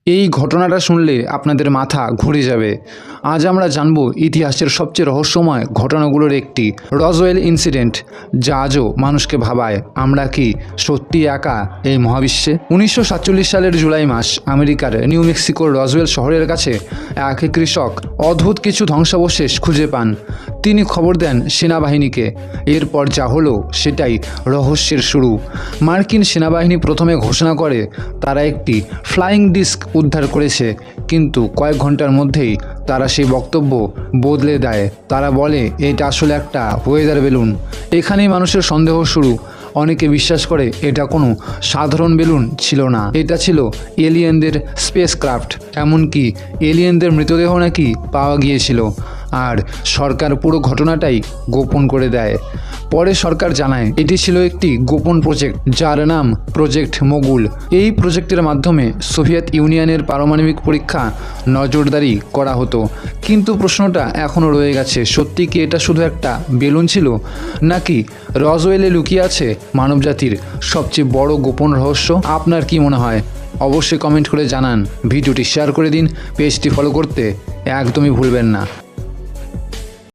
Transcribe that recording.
এই ঘটনাটা শুনলে আপনাদের মাথা ঘুরে যাবে। আজ আমরা জানব ইতিহাসের সবচেয়ে রহস্যময় ঘটনাগুলোর একটি, রসওয়েল ইনসিডেন্ট, যা আজও মানুষকে ভাবায় আমরা কি সত্যি একা এই মহাবিশ্বে। 1947 সালের জুলাই মাস আমেরিকার নিউ মেক্সিকোর রসওয়েল শহরের কাছে এক কৃষক অদ্ভুত কিছু ধ্বংসাবশেষ খুঁজে পান। তিনি খবর দেন সেনাবাহিনীকে। এরপর যা হলো সেটাই রহস্যের শুরু। মার্কিন সেনাবাহিনী প্রথমে ঘোষণা করে তারা একটি ফ্লাইং ডিস্ক উদ্ধার করেছে, কিন্তু কয়েক ঘন্টার মধ্যেই তারা সেই বক্তব্য বদলে দেয়। তারা বলে এটা আসলে একটা ওয়েদার বেলুন। এখানেই মানুষের সন্দেহ শুরু। অনেকে বিশ্বাস করে এটা কোনো সাধারণ বেলুন ছিল না, এটা ছিল এলিয়েনদের স্পেসক্রাফট। এমনকি এলিয়েনদের মৃতদেহ নাকি পাওয়া গিয়েছিল। আর সরকার পুরো ঘটনাটাই গোপন করে দেয়। পরে সরকার জানায় এটি ছিল একটি গোপন প্রজেক্ট, যার নাম প্রজেক্ট মোগুল। এই প্রজেক্টের মাধ্যমে সোভিয়েত ইউনিয়নের পারমাণবিক পরীক্ষা নজরদারি করা হতো। কিন্তু প্রশ্নটা এখনও রয়ে গেছে, সত্যি কি এটা শুধু একটা বেলুন ছিল, নাকি রসওয়েলে লুকিয়ে আছে মানবজাতির সবচেয়ে বড় গোপন রহস্য? আপনার কি মনে হয়? অবশ্যই কমেন্ট করে জানান। ভিডিওটি শেয়ার করে দিন। পেজটি ফলো করতে একদমই ভুলবেন না।